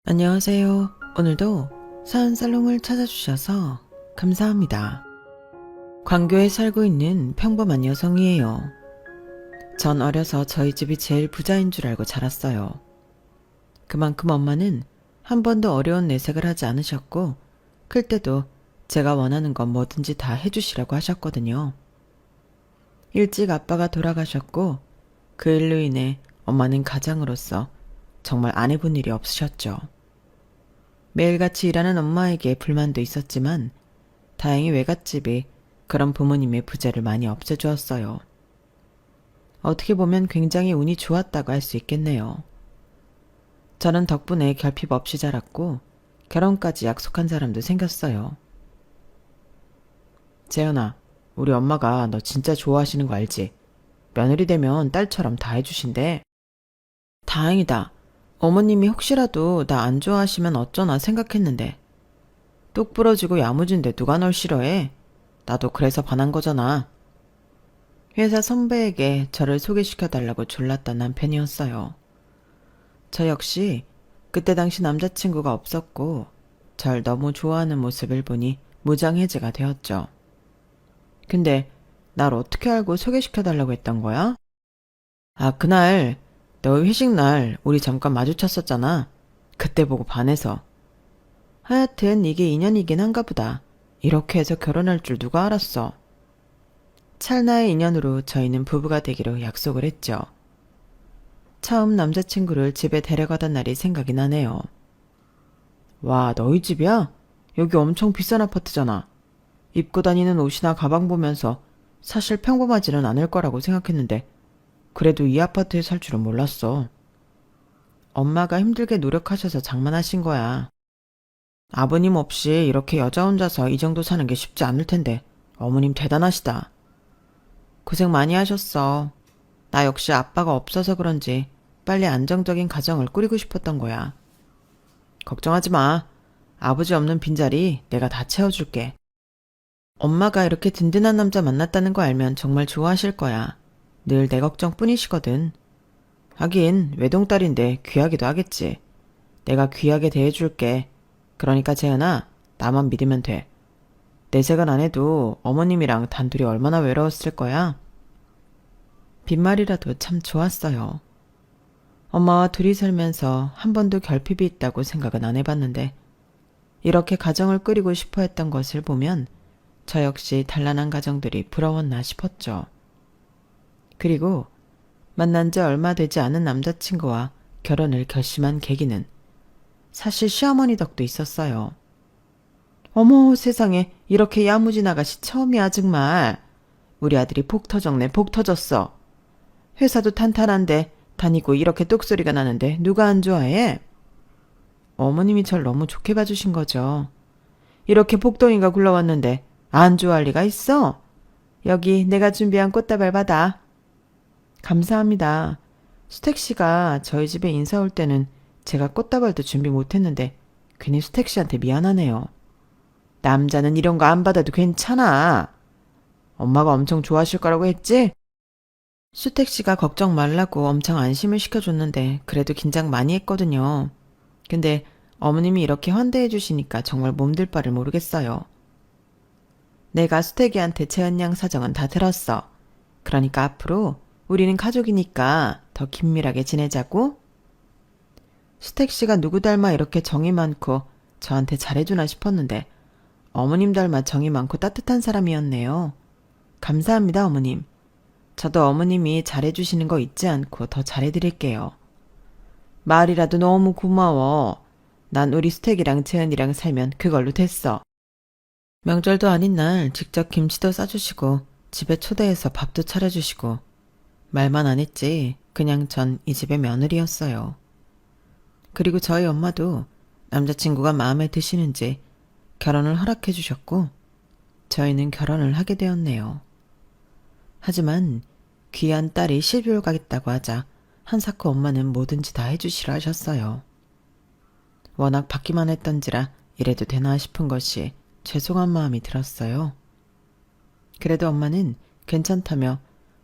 안녕하세요. 오늘도 사은살롱을 찾아주셔서 감사합니다. 광교에 살고 있는 평범한 여성이에요. 전 어려서 저희 집이 제일 부자인 줄 알고 자랐어요. 그만큼 엄마는 한 번도 어려운 내색을 하지 않으셨고, 클 때도 제가 원하는 건 뭐든지 다 해주시라고 하셨거든요. 일찍 아빠가 돌아가셨고, 그 일로 인해 엄마는 가장으로서 정말 안 해본 일이 없으셨죠. 매일같이 일하는 엄마에게 불만도 있었지만 다행히 외갓집이 그런 부모님의 부재를 많이 없애주었어요. 어떻게 보면 굉장히 운이 좋았다고 할 수 있겠네요. 저는 덕분에 결핍 없이 자랐고 결혼까지 약속한 사람도 생겼어요. 재현아, 우리 엄마가 너 진짜 좋아하시는 거 알지? 며느리 되면 딸처럼 다 해주신대. 다행이다. 어머님이 혹시라도 나 안 좋아하시면 어쩌나 생각했는데. 똑 부러지고 야무진데 누가 널 싫어해? 나도 그래서 반한 거잖아. 회사 선배에게 저를 소개시켜달라고 졸랐던 남편이었어요. 저 역시 그때 당시 남자친구가 없었고 절 너무 좋아하는 모습을 보니 무장해제가 되었죠. 근데 날 어떻게 알고 소개시켜달라고 했던 거야? 아, 그날 너희 회식 날 우리 잠깐 마주쳤었잖아. 그때 보고 반해서. 하여튼 이게 인연이긴 한가 보다. 이렇게 해서 결혼할 줄 누가 알았어. 찰나의 인연으로 저희는 부부가 되기로 약속을 했죠. 처음 남자친구를 집에 데려가던 날이 생각이 나네요. 와, 너희 집이야? 여기 엄청 비싼 아파트잖아. 입고 다니는 옷이나 가방 보면서 사실 평범하지는 않을 거라고 생각했는데 그래도 이 아파트에 살 줄은 몰랐어. 엄마가 힘들게 노력하셔서 장만하신 거야. 아버님 없이 이렇게 여자 혼자서 이 정도 사는 게 쉽지 않을 텐데 어머님 대단하시다. 고생 많이 하셨어. 나 역시 아빠가 없어서 그런지 빨리 안정적인 가정을 꾸리고 싶었던 거야. 걱정하지 마. 아버지 없는 빈자리 내가 다 채워줄게. 엄마가 이렇게 든든한 남자 만났다는 거 알면 정말 좋아하실 거야. 늘 내 걱정뿐이시거든. 하긴 외동딸인데 귀하기도 하겠지. 내가 귀하게 대해줄게. 그러니까 재현아, 나만 믿으면 돼. 내색은 안 해도 어머님이랑 단둘이 얼마나 외로웠을 거야? 빈말이라도 참 좋았어요. 엄마와 둘이 살면서 한 번도 결핍이 있다고 생각은 안 해봤는데 이렇게 가정을 꾸리고 싶어 했던 것을 보면 저 역시 단란한 가정들이 부러웠나 싶었죠. 그리고 만난 지 얼마 되지 않은 남자친구와 결혼을 결심한 계기는 사실 시어머니 덕도 있었어요. 어머 세상에 이렇게 야무진 아가씨 처음이야 정말. 우리 아들이 복 터졌네 복 터졌어. 회사도 탄탄한데 다니고 이렇게 똑소리가 나는데 누가 안 좋아해? 어머님이 절 너무 좋게 봐주신 거죠. 이렇게 복덩이가 굴러왔는데 안 좋아할 리가 있어? 여기 내가 준비한 꽃다발 받아. 감사합니다. 수택 씨가 저희 집에 인사 올 때는 제가 꽃다발도 준비 못했는데 괜히 수택 씨한테 미안하네요. 남자는 이런 거 안 받아도 괜찮아. 엄마가 엄청 좋아하실 거라고 했지? 수택 씨가 걱정 말라고 엄청 안심을 시켜줬는데 그래도 긴장 많이 했거든요. 근데 어머님이 이렇게 환대해 주시니까 정말 몸둘 바를 모르겠어요. 내가 수택이한테 재현 양 사정은 다 들었어. 그러니까 앞으로 우리는 가족이니까 더 긴밀하게 지내자고. 수택 씨가 누구 닮아 이렇게 정이 많고 저한테 잘해주나 싶었는데 어머님 닮아 정이 많고 따뜻한 사람이었네요. 감사합니다, 어머님. 저도 어머님이 잘해주시는 거 잊지 않고 더 잘해드릴게요. 말이라도 너무 고마워. 난 우리 수택이랑 재현이랑 살면 그걸로 됐어. 명절도 아닌 날 직접 김치도 싸주시고 집에 초대해서 밥도 차려주시고 말만 안 했지 그냥 전 이 집의 며느리였어요. 그리고 저희 엄마도 남자친구가 마음에 드시는지 결혼을 허락해 주셨고 저희는 결혼을 하게 되었네요. 하지만 귀한 딸이 12월 가겠다고 하자 한사코 엄마는 뭐든지 다 해주시라 하셨어요. 워낙 받기만 했던지라 이래도 되나 싶은 것이 죄송한 마음이 들었어요. 그래도 엄마는 괜찮다며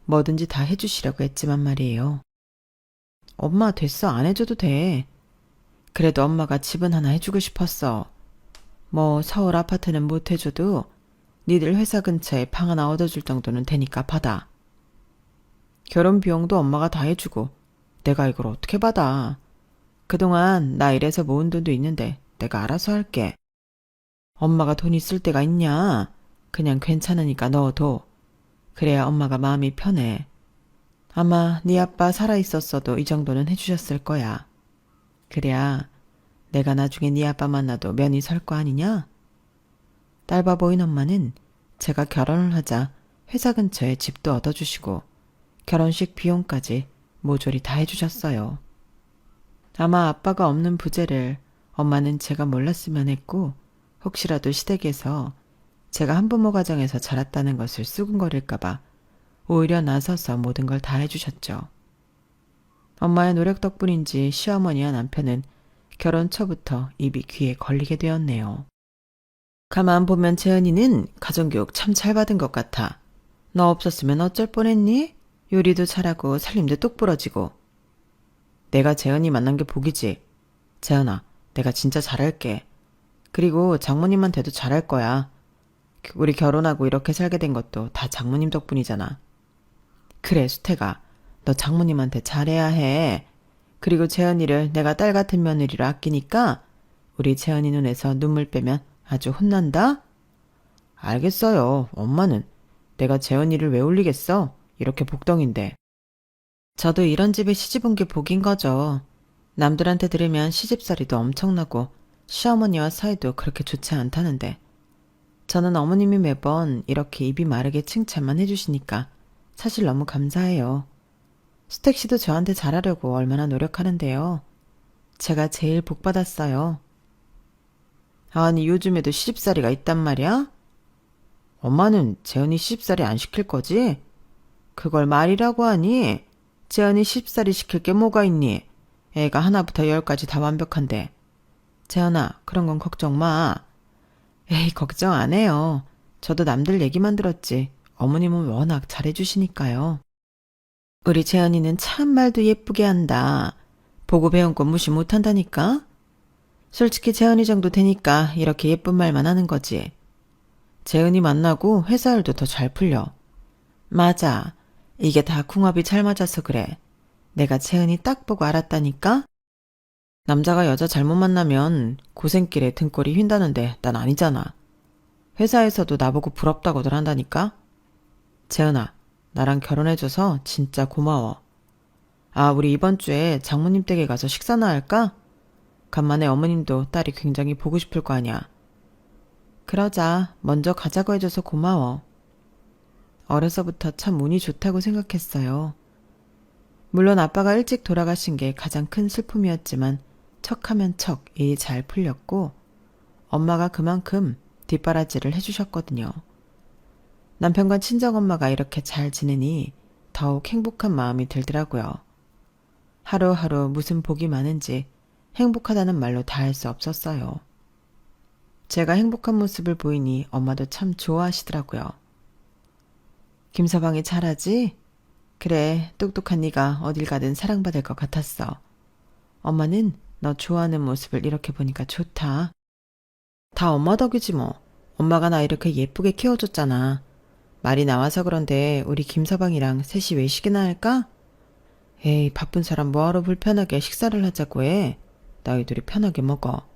뭐든지 다 해주시라고 했지만 말이에요. 엄마 됐어 안 해줘도 돼. 그래도 엄마가 집은 하나 해주고 싶었어. 뭐 서울 아파트는 못 해줘도 니들 회사 근처에 방 하나 얻어줄 정도는 되니까 받아. 결혼 비용도 엄마가 다 해주고 내가 이걸 어떻게 받아. 그동안 나 일해서 모은 돈도 있는데 내가 알아서 할게. 엄마가 돈 있을 때가 있냐? 그냥 괜찮으니까 넣어둬. 그래야 엄마가 마음이 편해. 아마 네 아빠 살아있었어도 이 정도는 해주셨을 거야. 그래야 내가 나중에 네 아빠 만나도 면이 설 거 아니냐? 딸바 보인 엄마는 제가 결혼을 하자 회사 근처에 집도 얻어주시고 결혼식 비용까지 모조리 다 해주셨어요. 아마 아빠가 없는 부재를 엄마는 제가 몰랐으면 했고 혹시라도 시댁에서 제가 한부모 가정에서 자랐다는 것을 수군거릴까봐 오히려 나서서 모든 걸 다 해주셨죠. 엄마의 노력 덕분인지 시어머니와 남편은 결혼 초부터 입이 귀에 걸리게 되었네요. 가만 보면 재은이는 가정교육 참 잘 받은 것 같아. 너 없었으면 어쩔 뻔했니? 요리도 잘하고 살림도 똑부러지고. 내가 재은이 만난 게 복이지. 재은아, 내가 진짜 잘할게. 그리고 장모님한테도 잘할 거야. 우리 결혼하고 이렇게 살게 된 것도 다 장모님 덕분이잖아. 그래, 수태가. 너 장모님한테 잘해야 해. 그리고 재은이를 내가 딸 같은 며느리로 아끼니까 우리 재은이 눈에서 눈물 빼면 아주 혼난다? 알겠어요. 엄마는. 내가 재은이를 왜 울리겠어? 이렇게 복덩인데. 저도 이런 집에 시집 온 게 복인 거죠. 남들한테 들으면 시집살이도 엄청나고 시어머니와 사이도 그렇게 좋지 않다는데 저는 어머님이 매번 이렇게 입이 마르게 칭찬만 해주시니까 사실 너무 감사해요. 수택 씨도 저한테 잘하려고 얼마나 노력하는데요. 제가 제일 복 받았어요. 아니 요즘에도 시집살이가 있단 말이야? 엄마는 재은이 시집살이 안 시킬 거지? 그걸 말이라고 하니? 재은이 시집살이 시킬 게 뭐가 있니? 애가 하나부터 열까지 다 완벽한데. 재은아, 그런 건 걱정 마. 에이, 걱정 안 해요. 저도 남들 얘기만 들었지. 어머님은 워낙 잘해주시니까요. 우리 재은이는 참 말도 예쁘게 한다. 보고 배운 건 무시 못한다니까? 솔직히 재은이 정도 되니까 이렇게 예쁜 말만 하는 거지. 재은이 만나고 회사 일도 더 잘 풀려. 맞아. 이게 다 궁합이 잘 맞아서 그래. 내가 재은이 딱 보고 알았다니까? 남자가 여자 잘못 만나면 고생길에 등골이 휜다는데 난 아니잖아. 회사에서도 나보고 부럽다고들 한다니까? 재은아, 나랑 결혼해줘서 진짜 고마워. 아, 우리 이번 주에 장모님 댁에 가서 식사나 할까? 간만에 어머님도 딸이 굉장히 보고 싶을 거 아니야. 그러자. 먼저 가자고 해줘서 고마워. 어려서부터 참 운이 좋다고 생각했어요. 물론 아빠가 일찍 돌아가신 게 가장 큰 슬픔이었지만 척하면 척 일이 잘 풀렸고 엄마가 그만큼 뒷바라지를 해주셨거든요. 남편과 친정엄마가 이렇게 잘 지내니 더욱 행복한 마음이 들더라고요. 하루하루 무슨 복이 많은지 행복하다는 말로 다 할 수 없었어요. 제가 행복한 모습을 보이니 엄마도 참 좋아하시더라고요. 김서방이 잘하지? 그래, 똑똑한 네가 어딜 가든 사랑받을 것 같았어. 엄마는 너 좋아하는 모습을 이렇게 보니까 좋다. 다 엄마 덕이지 뭐. 엄마가 나 이렇게 예쁘게 키워줬잖아. 말이 나와서 그런데 우리 김서방이랑 셋이 외식이나 할까? 에이, 바쁜 사람 뭐하러 불편하게 식사를 하자고 해. 너희 둘이 편하게 먹어.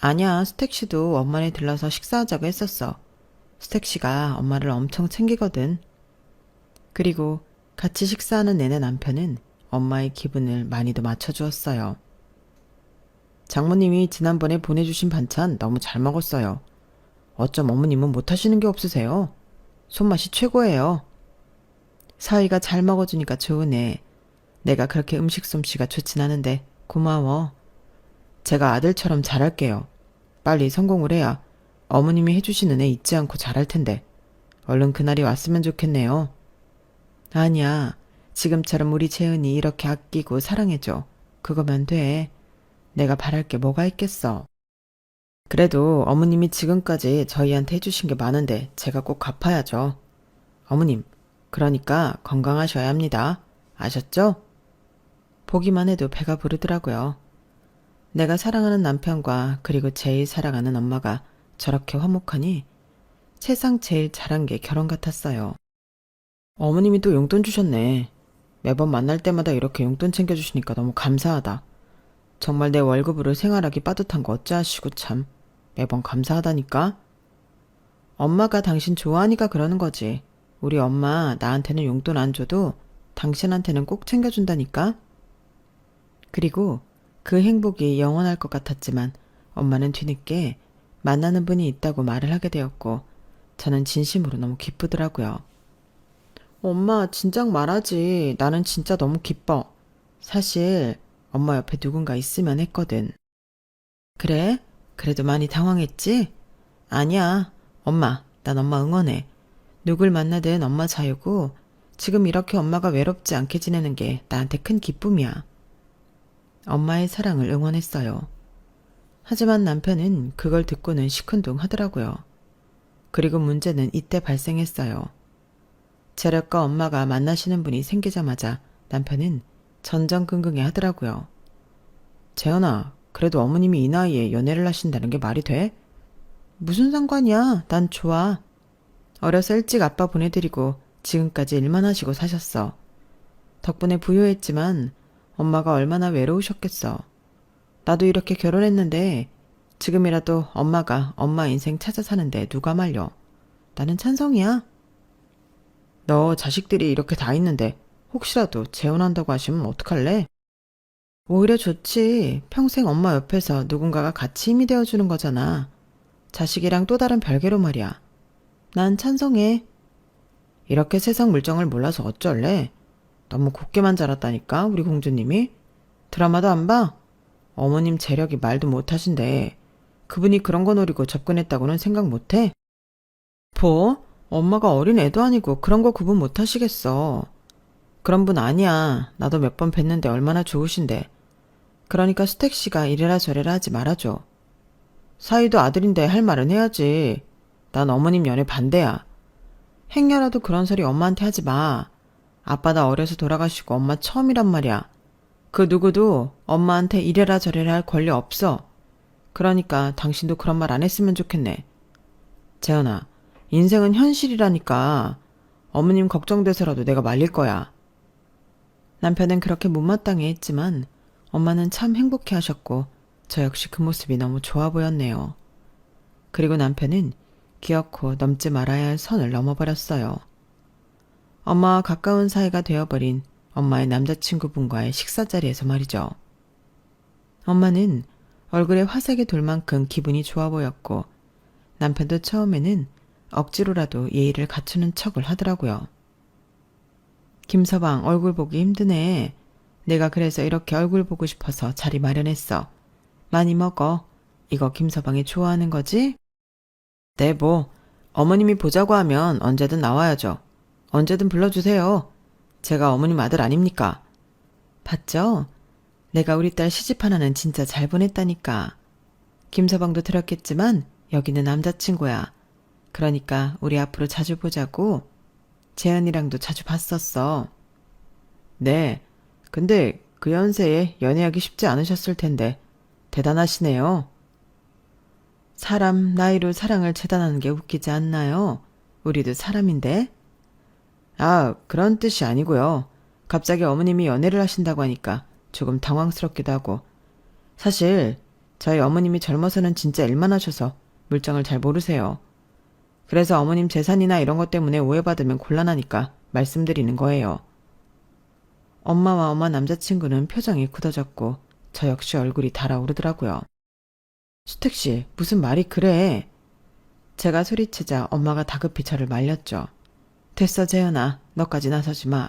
아니야, 스택씨도 엄마네 들러서 식사하자고 했었어. 스택씨가 엄마를 엄청 챙기거든. 그리고 같이 식사하는 내내 남편은 엄마의 기분을 많이도 맞춰주었어요. 장모님이 지난번에 보내주신 반찬 너무 잘 먹었어요. 어쩜 어머님은 못하시는 게 없으세요? 손맛이 최고예요. 사위가 잘 먹어주니까 좋으네. 내가 그렇게 음식 솜씨가 좋진 않은데 고마워. 제가 아들처럼 잘할게요. 빨리 성공을 해야 어머님이 해주신 은혜 잊지 않고 잘할 텐데 얼른 그날이 왔으면 좋겠네요. 아니야. 지금처럼 우리 재은이 이렇게 아끼고 사랑해줘. 그거면 돼. 내가 바랄 게 뭐가 있겠어. 그래도 어머님이 지금까지 저희한테 해주신 게 많은데 제가 꼭 갚아야죠. 어머님, 그러니까 건강하셔야 합니다. 아셨죠? 보기만 해도 배가 부르더라고요. 내가 사랑하는 남편과 그리고 제일 사랑하는 엄마가 저렇게 화목하니 세상 제일 잘한 게 결혼 같았어요. 어머님이 또 용돈 주셨네. 매번 만날 때마다 이렇게 용돈 챙겨주시니까 너무 감사하다. 정말 내 월급으로 생활하기 빠듯한 거 어찌하시고 참. 매번 감사하다니까. 엄마가 당신 좋아하니까 그러는 거지. 우리 엄마 나한테는 용돈 안 줘도 당신한테는 꼭 챙겨준다니까. 그리고 그 행복이 영원할 것 같았지만 엄마는 뒤늦게 만나는 분이 있다고 말을 하게 되었고 저는 진심으로 너무 기쁘더라고요. 엄마 진작 말하지. 나는 진짜 너무 기뻐. 사실 엄마 옆에 누군가 있으면 했거든. 그래? 그래도 많이 당황했지? 아니야. 엄마, 난 엄마 응원해. 누굴 만나든 엄마 자유고 지금 이렇게 엄마가 외롭지 않게 지내는 게 나한테 큰 기쁨이야. 엄마의 사랑을 응원했어요. 하지만 남편은 그걸 듣고는 시큰둥 하더라고요. 그리고 문제는 이때 발생했어요. 재력과 엄마가 만나시는 분이 생기자마자 남편은 전전긍긍해 하더라고요. 재현아, 그래도 어머님이 이 나이에 연애를 하신다는 게 말이 돼? 무슨 상관이야? 난 좋아. 어려서 일찍 아빠 보내드리고 지금까지 일만 하시고 사셨어. 덕분에 부유했지만 엄마가 얼마나 외로우셨겠어. 나도 이렇게 결혼했는데 지금이라도 엄마가 엄마 인생 찾아 사는데 누가 말려. 나는 찬성이야. 너 자식들이 이렇게 다 있는데 혹시라도 재혼한다고 하시면 어떡할래? 오히려 좋지. 평생 엄마 옆에서 누군가가 같이 힘이 되어주는 거잖아. 자식이랑 또 다른 별개로 말이야. 난 찬성해. 이렇게 세상 물정을 몰라서 어쩔래? 너무 곱게만 자랐다니까 우리 공주님이. 드라마도 안 봐? 어머님 재력이 말도 못하신데 그분이 그런 거 노리고 접근했다고는 생각 못해? 뭐? 엄마가 어린 애도 아니고 그런 거 구분 못하시겠어. 그런 분 아니야. 나도 몇 번 뵀는데 얼마나 좋으신데. 그러니까 수택씨가 이래라 저래라 하지 말아줘. 사위도 아들인데 할 말은 해야지. 난 어머님 연애 반대야. 행여라도 그런 소리 엄마한테 하지 마. 아빠 나 어려서 돌아가시고 엄마 처음이란 말이야. 그 누구도 엄마한테 이래라 저래라 할 권리 없어. 그러니까 당신도 그런 말 안 했으면 좋겠네. 재현아, 인생은 현실이라니까. 어머님 걱정돼서라도 내가 말릴 거야. 남편은 그렇게 못마땅해 했지만 엄마는 참 행복해 하셨고 저 역시 그 모습이 너무 좋아 보였네요. 그리고 남편은 기어코 넘지 말아야 할 선을 넘어버렸어요. 엄마와 가까운 사이가 되어버린 엄마의 남자친구분과의 식사 자리에서 말이죠. 엄마는 얼굴에 화색이 돌 만큼 기분이 좋아 보였고 남편도 처음에는 억지로라도 예의를 갖추는 척을 하더라고요. 김서방 얼굴 보기 힘드네. 내가 그래서 이렇게 얼굴 보고 싶어서 자리 마련했어. 많이 먹어. 이거 김서방이 좋아하는 거지? 네, 뭐 어머님이 보자고 하면 언제든 나와야죠. 언제든 불러주세요. 제가 어머님 아들 아닙니까? 봤죠? 내가 우리 딸 시집 하나는 진짜 잘 보냈다니까. 김서방도 들었겠지만 여기는 남자친구야. 그러니까 우리 앞으로 자주 보자고. 재현이랑도 자주 봤었어. 네, 근데 그 연세에 연애하기 쉽지 않으셨을 텐데 대단하시네요. 사람 나이로 사랑을 재단하는 게 웃기지 않나요? 우리도 사람인데. 아, 그런 뜻이 아니고요. 갑자기 어머님이 연애를 하신다고 하니까 조금 당황스럽기도 하고. 사실 저희 어머님이 젊어서는 진짜 일만 하셔서 물정을 잘 모르세요. 그래서 어머님 재산이나 이런 것 때문에 오해받으면 곤란하니까 말씀드리는 거예요. 엄마와 엄마 남자친구는 표정이 굳어졌고 저 역시 얼굴이 달아오르더라고요. 수택씨, 무슨 말이 그래? 제가 소리치자 엄마가 다급히 저를 말렸죠. 됐어, 재현아. 너까지 나서지 마.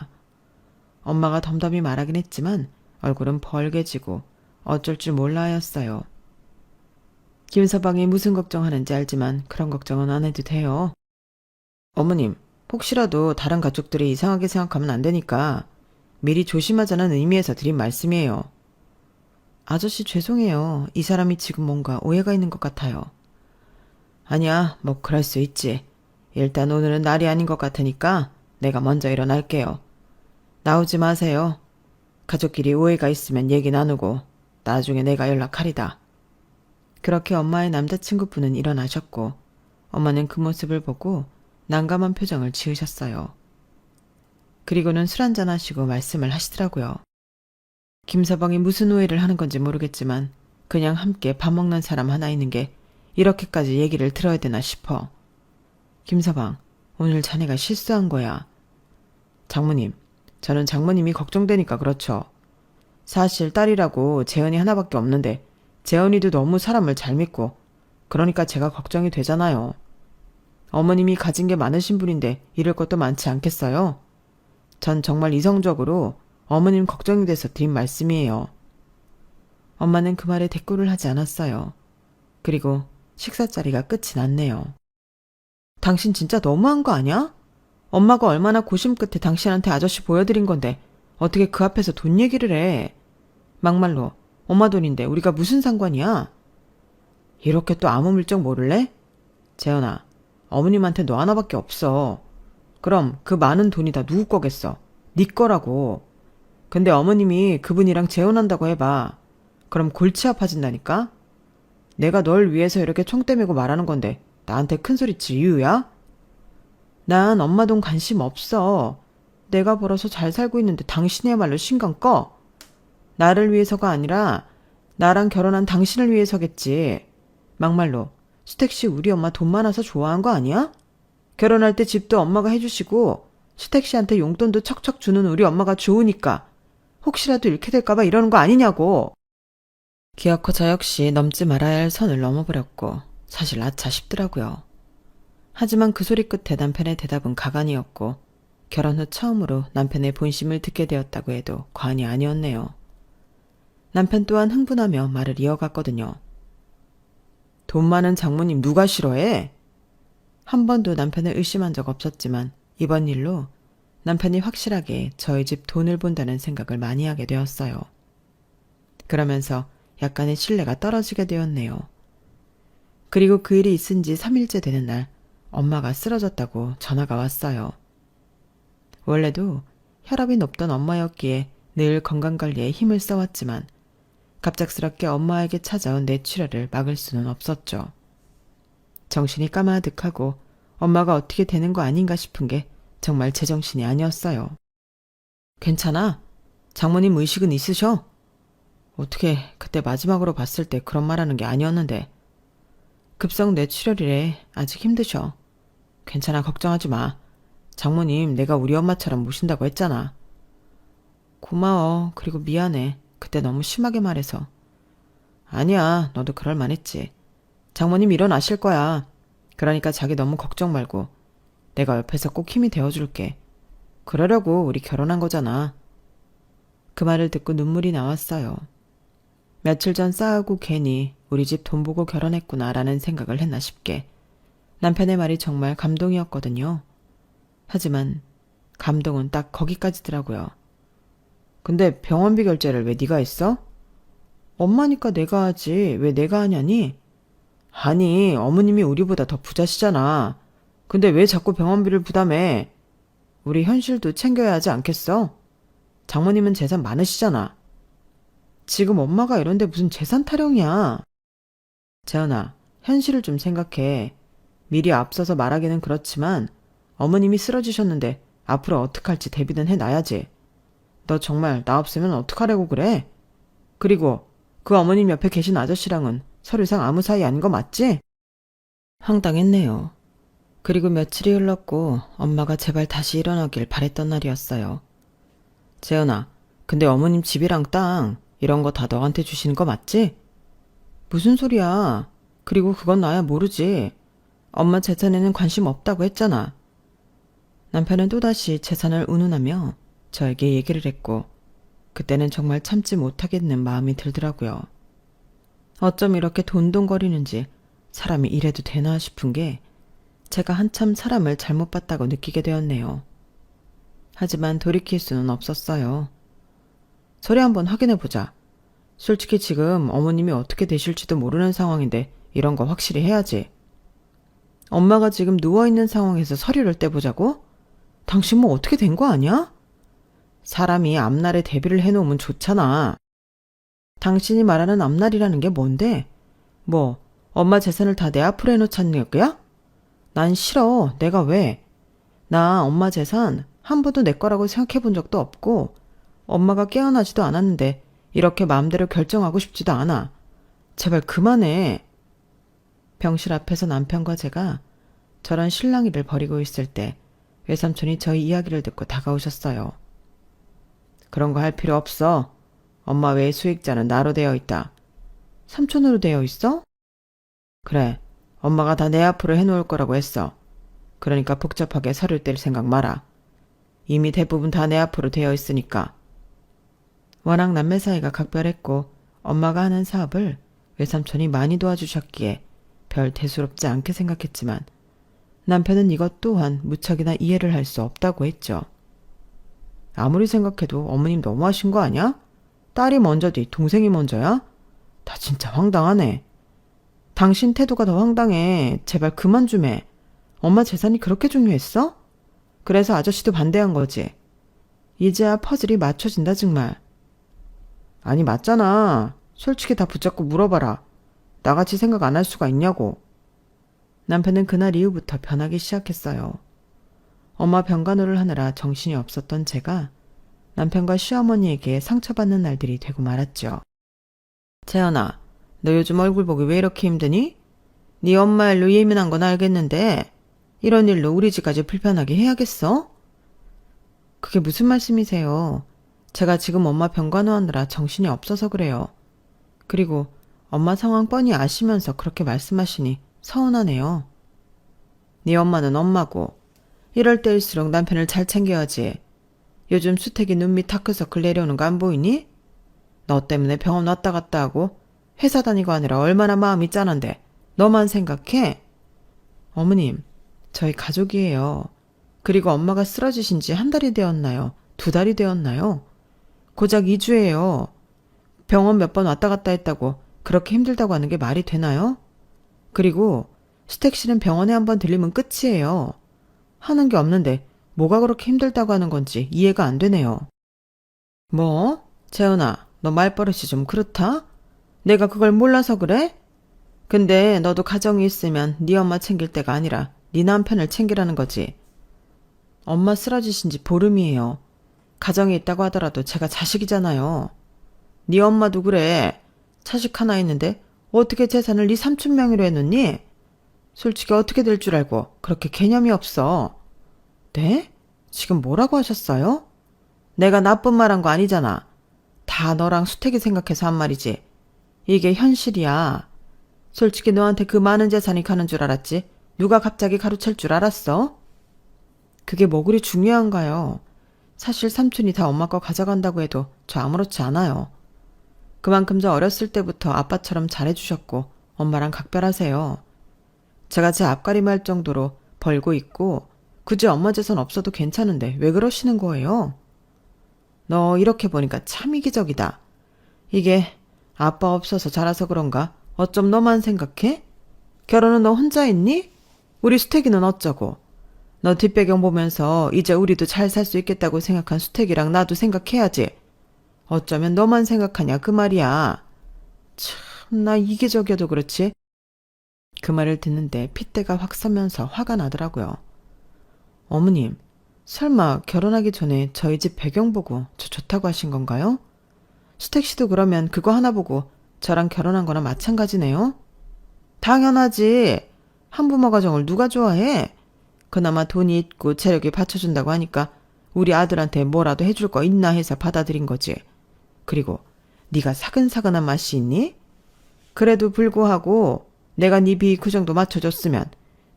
엄마가 덤덤히 말하긴 했지만 얼굴은 벌개지고 어쩔 줄 몰라 하였어요. 김서방이 무슨 걱정하는지 알지만 그런 걱정은 안 해도 돼요. 어머님, 혹시라도 다른 가족들이 이상하게 생각하면 안 되니까 미리 조심하자는 의미에서 드린 말씀이에요. 아저씨 죄송해요. 이 사람이 지금 뭔가 오해가 있는 것 같아요. 아니야, 뭐 그럴 수 있지. 일단 오늘은 날이 아닌 것 같으니까 내가 먼저 일어날게요. 나오지 마세요. 가족끼리 오해가 있으면 얘기 나누고 나중에 내가 연락하리다. 그렇게 엄마의 남자친구분은 일어나셨고 엄마는 그 모습을 보고 난감한 표정을 지으셨어요. 그리고는 술 한잔 하시고 말씀을 하시더라고요. 김서방이 무슨 오해를 하는 건지 모르겠지만 그냥 함께 밥 먹는 사람 하나 있는 게 이렇게까지 얘기를 들어야 되나 싶어. 김서방, 오늘 자네가 실수한 거야. 장모님, 저는 장모님이 걱정되니까 그렇죠. 사실 딸이라고 재현이 하나밖에 없는데 재현이도 너무 사람을 잘 믿고 그러니까 제가 걱정이 되잖아요. 어머님이 가진 게 많으신 분인데 잃을 것도 많지 않겠어요? 전 정말 이성적으로 어머님 걱정이 돼서 드린 말씀이에요. 엄마는 그 말에 대꾸를 하지 않았어요. 그리고 식사 자리가 끝이 났네요. 당신 진짜 너무한 거 아니야? 엄마가 얼마나 고심 끝에 당신한테 아저씨 보여드린 건데 어떻게 그 앞에서 돈 얘기를 해. 막말로 엄마 돈인데 우리가 무슨 상관이야? 이렇게 또 아무 물정 모를래? 재현아, 어머님한테 너 하나밖에 없어. 그럼 그 많은 돈이 다 누구 거겠어? 네 거라고. 근데 어머님이 그분이랑 재혼한다고 해봐. 그럼 골치 아파진다니까? 내가 널 위해서 이렇게 총대 메고 말하는 건데 나한테 큰소리칠 이유야? 난 엄마 돈 관심 없어. 내가 벌어서 잘 살고 있는데 당신이야말로 신경 꺼. 나를 위해서가 아니라 나랑 결혼한 당신을 위해서겠지. 막말로 수택씨 우리 엄마 돈 많아서 좋아한 거 아니야? 결혼할 때 집도 엄마가 해주시고 수택씨한테 용돈도 척척 주는 우리 엄마가 좋으니까 혹시라도 잃게 될까봐 이러는 거 아니냐고. 기어코 저 역시 넘지 말아야 할 선을 넘어버렸고 사실 아차 싶더라고요. 하지만 그 소리 끝에 남편의 대답은 가관이었고 결혼 후 처음으로 남편의 본심을 듣게 되었다고 해도 과언이 아니었네요. 남편 또한 흥분하며 말을 이어갔거든요. 돈 많은 장모님 누가 싫어해? 한 번도 남편을 의심한 적 없었지만 이번 일로 남편이 확실하게 저희 집 돈을 본다는 생각을 많이 하게 되었어요. 그러면서 약간의 신뢰가 떨어지게 되었네요. 그리고 그 일이 있은 지 3일째 되는 날 엄마가 쓰러졌다고 전화가 왔어요. 원래도 혈압이 높던 엄마였기에 늘 건강관리에 힘을 써왔지만 갑작스럽게 엄마에게 찾아온 뇌출혈을 막을 수는 없었죠. 정신이 까마득하고 엄마가 어떻게 되는 거 아닌가 싶은 게 정말 제정신이 아니었어요. 괜찮아? 장모님 의식은 있으셔? 어떻게 그때 마지막으로 봤을 때 그런 말하는 게 아니었는데. 급성 뇌출혈이래. 아직 힘드셔. 괜찮아, 걱정하지 마. 장모님 내가 우리 엄마처럼 모신다고 했잖아. 고마워. 그리고 미안해. 그때 너무 심하게 말해서. 아니야, 너도 그럴 만했지. 장모님 일어나실 거야. 그러니까 자기 너무 걱정 말고 내가 옆에서 꼭 힘이 되어줄게. 그러려고 우리 결혼한 거잖아. 그 말을 듣고 눈물이 나왔어요. 며칠 전 싸우고 괜히 우리 집 돈 보고 결혼했구나라는 생각을 했나 싶게 남편의 말이 정말 감동이었거든요. 하지만 감동은 딱 거기까지더라고요. 근데 병원비 결제를 왜 네가 했어? 엄마니까 내가 하지 왜 내가 하냐니? 아니 어머님이 우리보다 더 부자시잖아. 근데 왜 자꾸 병원비를 부담해? 우리 현실도 챙겨야 하지 않겠어? 장모님은 재산 많으시잖아. 지금 엄마가 이런데 무슨 재산 타령이야. 재현아, 현실을 좀 생각해. 미리 앞서서 말하기는 그렇지만 어머님이 쓰러지셨는데 앞으로 어떡할지 대비는 해놔야지. 너 정말 나 없으면 어떡하려고 그래? 그리고 그 어머님 옆에 계신 아저씨랑은 서류상 아무 사이 아닌 거 맞지? 황당했네요. 그리고 며칠이 흘렀고 엄마가 제발 다시 일어나길 바랬던 날이었어요. 재현아, 근데 어머님 집이랑 땅 이런 거 다 너한테 주시는 거 맞지? 무슨 소리야. 그리고 그건 나야 모르지. 엄마 재산에는 관심 없다고 했잖아. 남편은 또다시 재산을 운운하며 저에게 얘기를 했고 그때는 정말 참지 못하겠는 마음이 들더라고요. 어쩜 이렇게 돈돈거리는지 사람이 이래도 되나 싶은 게 제가 한참 사람을 잘못 봤다고 느끼게 되었네요. 하지만 돌이킬 수는 없었어요. 소리 한번 확인해보자. 솔직히 지금 어머님이 어떻게 되실지도 모르는 상황인데 이런 거 확실히 해야지. 엄마가 지금 누워있는 상황에서 서류를 떼보자고? 당신 뭐 어떻게 된 거 아니야? 사람이 앞날에 대비를 해놓으면 좋잖아. 당신이 말하는 앞날이라는 게 뭔데? 뭐 엄마 재산을 다 내 앞으로 해놓자는 거야? 난 싫어. 내가 왜? 나 엄마 재산 한 번도 내 거라고 생각해 본 적도 없고 엄마가 깨어나지도 않았는데 이렇게 마음대로 결정하고 싶지도 않아. 제발 그만해. 병실 앞에서 남편과 제가 저런 실랑이를 벌이고 있을 때 외삼촌이 저희 이야기를 듣고 다가오셨어요. 그런 거 할 필요 없어. 엄마 외에 수익자는 나로 되어 있다. 삼촌으로 되어 있어? 그래. 엄마가 다 내 앞으로 해놓을 거라고 했어. 그러니까 복잡하게 서류를 뗄 생각 마라. 이미 대부분 다 내 앞으로 되어 있으니까. 워낙 남매 사이가 각별했고 엄마가 하는 사업을 외삼촌이 많이 도와주셨기에 별 대수롭지 않게 생각했지만 남편은 이것 또한 무척이나 이해를 할 수 없다고 했죠. 아무리 생각해도 어머님 너무하신 거 아니야? 딸이 먼저지 동생이 먼저야? 다 진짜 황당하네. 당신 태도가 더 황당해. 제발 그만 좀 해. 엄마 재산이 그렇게 중요했어? 그래서 아저씨도 반대한 거지. 이제야 퍼즐이 맞춰진다 정말. 아니 맞잖아. 솔직히 다 붙잡고 물어봐라. 나같이 생각 안 할 수가 있냐고. 남편은 그날 이후부터 변하기 시작했어요. 엄마 병간호를 하느라 정신이 없었던 제가 남편과 시어머니에게 상처받는 날들이 되고 말았죠. 재현아, 너 요즘 얼굴 보기 왜 이렇게 힘드니? 네 엄마 일로 예민한 건 알겠는데 이런 일로 우리 집까지 불편하게 해야겠어? 그게 무슨 말씀이세요? 제가 지금 엄마 병간호하느라 정신이 없어서 그래요. 그리고 엄마 상황 뻔히 아시면서 그렇게 말씀하시니 서운하네요. 네 엄마는 엄마고 이럴 때일수록 남편을 잘 챙겨야지. 요즘 수택이 눈 밑 다크서클 내려오는 거 안 보이니? 너 때문에 병원 왔다 갔다 하고 회사 다니고 하느라 얼마나 마음이 짠한데 너만 생각해? 어머님, 저희 가족이에요. 그리고 엄마가 쓰러지신 지 한 달이 되었나요? 두 달이 되었나요? 고작 2주예요. 병원 몇 번 왔다 갔다 했다고 그렇게 힘들다고 하는 게 말이 되나요? 그리고 수택 씨는 병원에 한번 들리면 끝이에요. 하는 게 없는데 뭐가 그렇게 힘들다고 하는 건지 이해가 안 되네요. 뭐? 재현아, 너 말버릇이 좀 그렇다? 내가 그걸 몰라서 그래? 근데 너도 가정이 있으면 네 엄마 챙길 때가 아니라 네 남편을 챙기라는 거지. 엄마 쓰러지신 지 보름이에요. 가정이 있다고 하더라도 제가 자식이잖아요. 네 엄마도 그래. 자식 하나 있는데 어떻게 재산을 네 삼촌 명의로 해놓니? 솔직히 어떻게 될 줄 알고 그렇게 개념이 없어. 네? 지금 뭐라고 하셨어요? 내가 나쁜 말 한 거 아니잖아. 다 너랑 수택이 생각해서 한 말이지. 이게 현실이야. 솔직히 너한테 그 많은 재산이 가는 줄 알았지? 누가 갑자기 가로챌 줄 알았어? 그게 뭐 그리 중요한가요? 사실 삼촌이 다 엄마 거 가져간다고 해도 저 아무렇지 않아요. 그만큼 저 어렸을 때부터 아빠처럼 잘해주셨고 엄마랑 각별하세요. 제가 제 앞가림할 정도로 벌고 있고 굳이 엄마 재산 없어도 괜찮은데 왜 그러시는 거예요? 너 이렇게 보니까 참 이기적이다. 이게 아빠 없어서 자라서 그런가? 어쩜 너만 생각해? 결혼은 너 혼자 했니? 우리 수택이는 어쩌고? 너 뒷배경 보면서 이제 우리도 잘 살 수 있겠다고 생각한 수택이랑 나도 생각해야지. 어쩌면 너만 생각하냐 그 말이야. 참, 나 이기적이어도 그렇지. 그 말을 듣는데 핏대가 확 서면서 화가 나더라고요. 어머님, 설마 결혼하기 전에 저희 집 배경 보고 저 좋다고 하신 건가요? 수택 씨도 그러면 그거 하나 보고 저랑 결혼한 거나 마찬가지네요? 당연하지. 한부모 가정을 누가 좋아해? 그나마 돈이 있고 재력이 받쳐준다고 하니까 우리 아들한테 뭐라도 해줄 거 있나 해서 받아들인 거지. 그리고 네가 사근사근한 맛이 있니? 그래도 불구하고 내가 네 비위 그 정도 맞춰줬으면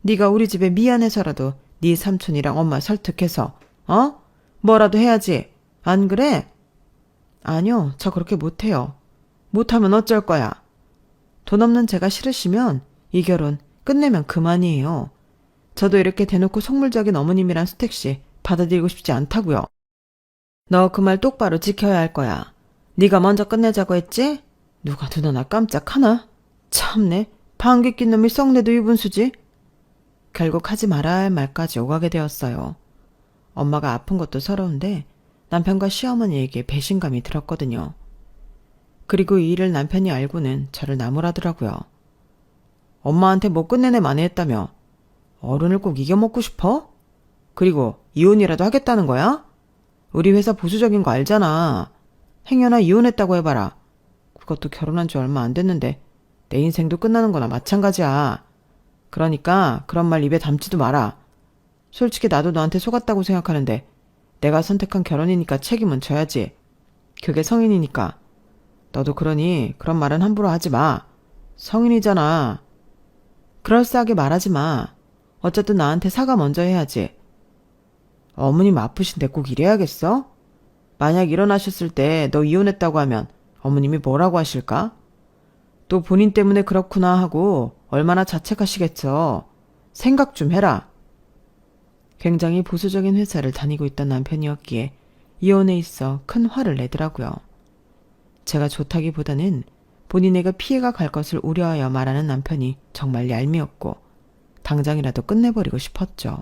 네가 우리 집에 미안해서라도 네 삼촌이랑 엄마 설득해서 뭐라도 해야지. 안 그래? 아니요, 저 그렇게 못해요. 못하면 어쩔 거야. 돈 없는 제가 싫으시면 이 결혼 끝내면 그만이에요. 저도 이렇게 대놓고 속물적인 어머님이란 수택씨 받아들이고 싶지 않다고요. 너 그 말 똑바로 지켜야 할 거야. 네가 먼저 끝내자고 했지? 누가 눈 하나 깜짝하나? 참네, 방귀 낀 놈이 썩내도 유분수지. 결국 하지 말아야 할 말까지 오가게 되었어요. 엄마가 아픈 것도 서러운데 남편과 시어머니에게 배신감이 들었거든요. 그리고 이 일을 남편이 알고는 저를 나무라더라고요. 엄마한테 뭐 끝내내 만회했다며? 어른을 꼭 이겨먹고 싶어? 그리고 이혼이라도 하겠다는 거야? 우리 회사 보수적인 거 알잖아. 행여나 이혼했다고 해봐라. 그것도 결혼한 지 얼마 안 됐는데 내 인생도 끝나는 거나 마찬가지야. 그러니까 그런 말 입에 담지도 마라. 솔직히 나도 너한테 속았다고 생각하는데 내가 선택한 결혼이니까 책임은 져야지. 그게 성인이니까. 너도 그러니 그런 말은 함부로 하지 마. 성인이잖아. 그럴싸하게 말하지 마. 어쨌든 나한테 사과 먼저 해야지. 어머님 아프신데 꼭 이래야겠어? 만약 일어나셨을 때 너 이혼했다고 하면 어머님이 뭐라고 하실까? 또 본인 때문에 그렇구나 하고 얼마나 자책하시겠어. 생각 좀 해라. 굉장히 보수적인 회사를 다니고 있던 남편이었기에 이혼에 있어 큰 화를 내더라고요. 제가 좋다기보다는 본인에게 피해가 갈 것을 우려하여 말하는 남편이 정말 얄미웠고 당장이라도 끝내버리고 싶었죠.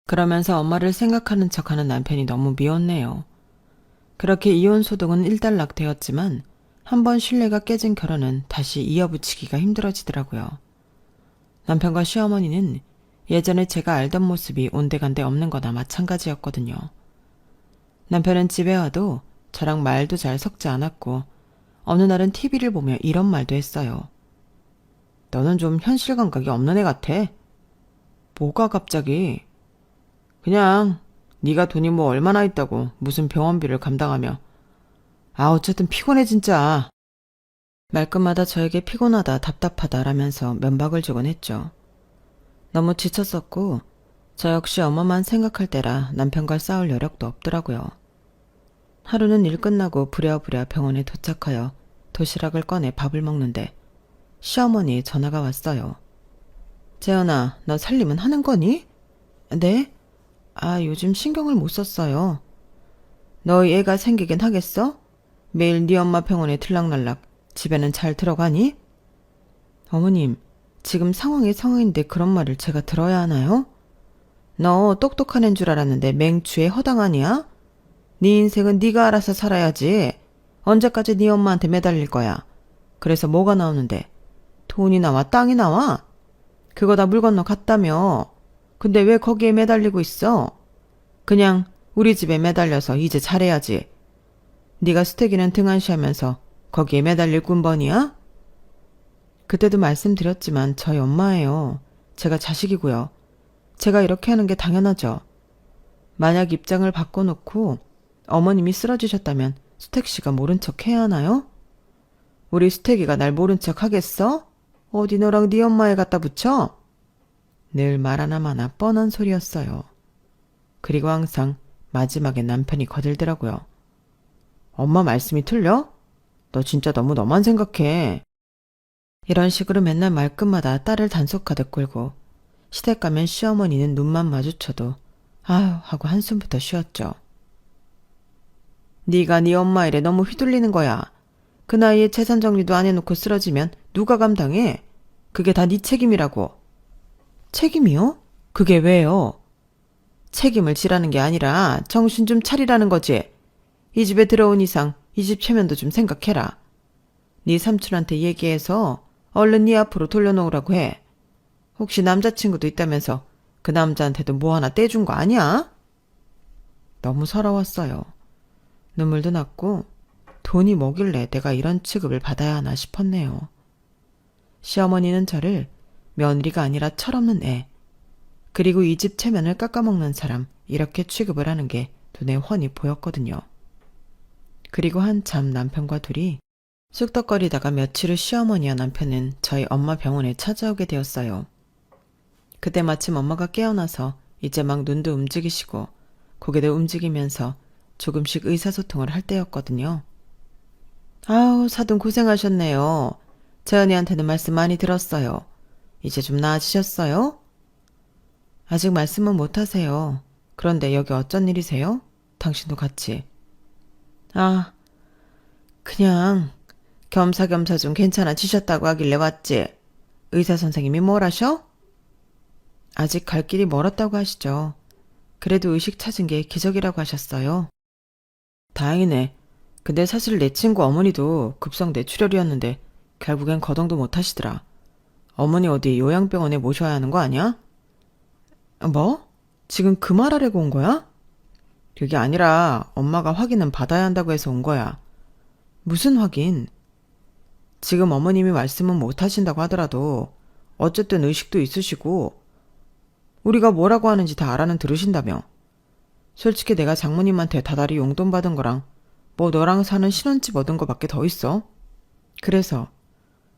그러면서 엄마를 생각하는 척하는 남편이 너무 미웠네요. 그렇게 이혼 소동은 일단락되었지만 한번 신뢰가 깨진 결혼은 다시 이어붙이기가 힘들어지더라고요. 남편과 시어머니는 예전에 제가 알던 모습이 온데간데 없는 거나 마찬가지였거든요. 남편은 집에 와도 저랑 말도 잘 섞지 않았고 어느 날은 TV를 보며 이런 말도 했어요. 너는 좀 현실 감각이 없는 애 같아. 뭐가 갑자기? 그냥 네가 돈이 뭐 얼마나 있다고 무슨 병원비를 감당하며. 어쨌든 피곤해 진짜. 말끝마다 저에게 피곤하다 답답하다라면서 면박을 주곤 했죠. 너무 지쳤었고 저 역시 엄마만 생각할 때라 남편과 싸울 여력도 없더라고요. 하루는 일 끝나고 부랴부랴 병원에 도착하여 도시락을 꺼내 밥을 먹는데 시어머니 전화가 왔어요. 재현아, 너 살림은 하는 거니? 네? 요즘 신경을 못 썼어요. 너희 애가 생기긴 하겠어? 매일 네 엄마 병원에 들락날락 집에는 잘 들어가니? 어머님, 지금 상황이 상황인데 그런 말을 제가 들어야 하나요? 너 똑똑한 애인 줄 알았는데 맹추에 허당하냐? 네 인생은 네가 알아서 살아야지. 언제까지 네 엄마한테 매달릴 거야. 그래서 뭐가 나오는데? 돈이 나와 땅이 나와? 그거 다 물 건너 갔다며. 근데 왜 거기에 매달리고 있어? 그냥 우리 집에 매달려서 이제 잘해야지. 네가 수태기는 등한시하면서 거기에 매달릴 군번이야? 그때도 말씀드렸지만 저희 엄마예요. 제가 자식이고요. 제가 이렇게 하는 게 당연하죠. 만약 입장을 바꿔놓고 어머님이 쓰러지셨다면 수택씨가 모른 척 해야 하나요? 우리 수택이가 날 모른 척 하겠어? 어디 너랑 네 엄마에 갖다 붙여? 늘 말 하나마나 뻔한 소리였어요. 그리고 항상 마지막에 남편이 거들더라고요. 엄마 말씀이 틀려? 너 진짜 너무 너만 생각해. 이런 식으로 맨날 말끝마다 딸을 단속하듯 굴고 시댁 가면 시어머니는 눈만 마주쳐도 아휴 하고 한숨부터 쉬었죠. 네가 네 엄마 일에 너무 휘둘리는 거야. 그 나이에 재산 정리도 안 해놓고 쓰러지면 누가 감당해? 그게 다 네 책임이라고. 책임이요? 그게 왜요? 책임을 지라는 게 아니라 정신 좀 차리라는 거지. 이 집에 들어온 이상 이 집 체면도 좀 생각해라. 네 삼촌한테 얘기해서 얼른 네 앞으로 돌려놓으라고 해. 혹시 남자친구도 있다면서 그 남자한테도 뭐 하나 떼준 거 아니야? 너무 서러웠어요. 눈물도 났고 돈이 뭐길래 내가 이런 취급을 받아야 하나 싶었네요. 시어머니는 저를 며느리가 아니라 철없는 애, 그리고 이 집 체면을 깎아먹는 사람 이렇게 취급을 하는 게 눈에 훤히 보였거든요. 그리고 한참 남편과 둘이 쑥덕거리다가 며칠 후 시어머니와 남편은 저희 엄마 병원에 찾아오게 되었어요. 그때 마침 엄마가 깨어나서 이제 막 눈도 움직이시고 고개도 움직이면서 조금씩 의사소통을 할 때였거든요. 아우, 사돈 고생하셨네요. 재현이한테는 말씀 많이 들었어요. 이제 좀 나아지셨어요? 아직 말씀은 못하세요. 그런데 여기 어쩐 일이세요? 당신도 같이. 그냥 겸사겸사 좀 괜찮아지셨다고 하길래 왔지. 의사 선생님이 뭘 하셔? 아직 갈 길이 멀었다고 하시죠. 그래도 의식 찾은 게 기적이라고 하셨어요. 다행이네. 근데 사실 내 친구 어머니도 급성 뇌출혈이었는데 결국엔 거동도 못 하시더라. 어머니 어디 요양병원에 모셔야 하는 거 아니야? 뭐? 지금 그 말하려고 온 거야? 그게 아니라 엄마가 확인은 받아야 한다고 해서 온 거야. 무슨 확인? 지금 어머님이 말씀은 못 하신다고 하더라도 어쨌든 의식도 있으시고 우리가 뭐라고 하는지 다 알아는 들으신다며. 솔직히 내가 장모님한테 다달이 용돈 받은 거랑 뭐 너랑 사는 신혼집 얻은 거밖에 더 있어.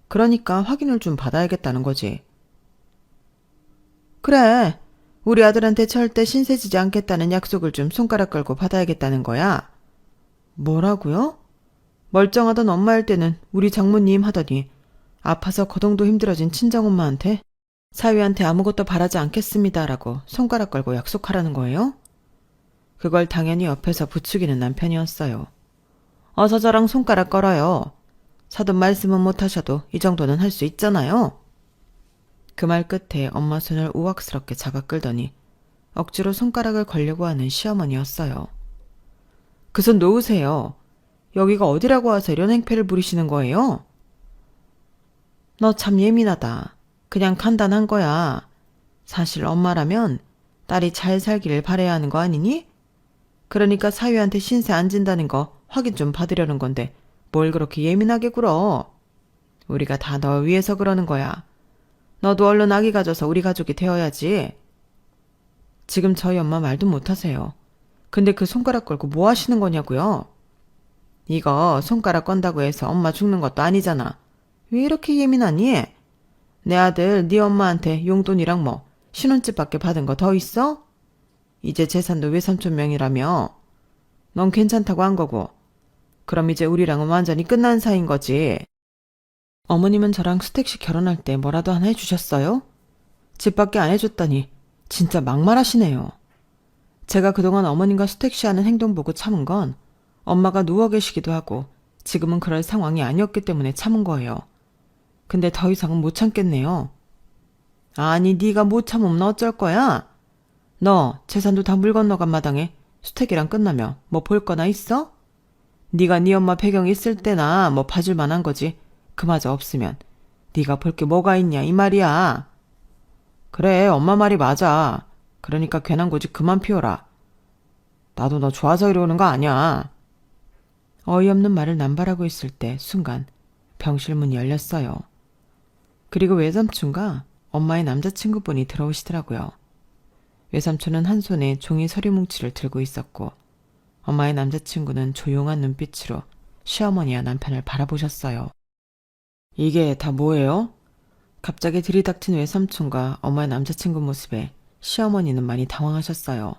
그러니까 확인을 좀 받아야겠다는 거지. 그래. 우리 아들한테 절대 신세지지 않겠다는 약속을 좀 손가락 걸고 받아야겠다는 거야. 뭐라고요? 멀쩡하던 엄마일 때는 우리 장모님 하더니 아파서 거동도 힘들어진 친정엄마한테 사위한테 아무것도 바라지 않겠습니다라고 손가락 걸고 약속하라는 거예요? 그걸 당연히 옆에서 부추기는 남편이었어요. 어서 저랑 손가락 걸어요. 사돈 말씀은 못하셔도 이 정도는 할 수 있잖아요. 그 말 끝에 엄마 손을 우악스럽게 잡아 끌더니 억지로 손가락을 걸려고 하는 시어머니였어요. 그 손 놓으세요. 여기가 어디라고 와서 이런 행패를 부리시는 거예요? 너 참 예민하다. 그냥 간단한 거야. 사실 엄마라면 딸이 잘 살기를 바라야 하는 거 아니니? 그러니까 사위한테 신세 안 진다는 거 확인 좀 받으려는 건데 뭘 그렇게 예민하게 굴어. 우리가 다 너 위해서 그러는 거야. 너도 얼른 아기 가져서 우리 가족이 되어야지. 지금 저희 엄마 말도 못하세요. 근데 그 손가락 걸고 뭐 하시는 거냐고요? 이거 손가락 건다고 해서 엄마 죽는 것도 아니잖아. 왜 이렇게 예민하니? 내 아들 네 엄마한테 용돈이랑 뭐 신혼집밖에 받은 거 더 있어? 이제 재산도 외삼촌 명이라며. 넌 괜찮다고 한 거고. 그럼 이제 우리랑은 완전히 끝난 사이인 거지. 어머님은 저랑 수택씨 결혼할 때 뭐라도 하나 해주셨어요? 집밖에 안 해줬다니 진짜 막말하시네요. 제가 그동안 어머님과 수택씨 하는 행동 보고 참은 건 엄마가 누워 계시기도 하고 지금은 그럴 상황이 아니었기 때문에 참은 거예요. 근데 더 이상은 못 참겠네요. 아니 네가 못 참으면 어쩔 거야? 너 재산도 다 물 건너간 마당에 수택이랑 끝나면 뭐 볼 거나 있어? 네가 네 엄마 배경이 있을 때나 뭐 봐줄 만한 거지. 그마저 없으면 네가 볼 게 뭐가 있냐 이 말이야. 그래 엄마 말이 맞아. 그러니까 괜한 고집 그만 피워라. 나도 너 좋아서 이러는 거 아니야. 어이없는 말을 남발하고 있을 때 순간 병실 문이 열렸어요. 그리고 외삼촌과 엄마의 남자친구분이 들어오시더라고요. 외삼촌은 한 손에 종이 서류 뭉치를 들고 있었고 엄마의 남자친구는 조용한 눈빛으로 시어머니와 남편을 바라보셨어요. 이게 다 뭐예요? 갑자기 들이닥친 외삼촌과 엄마의 남자친구 모습에 시어머니는 많이 당황하셨어요.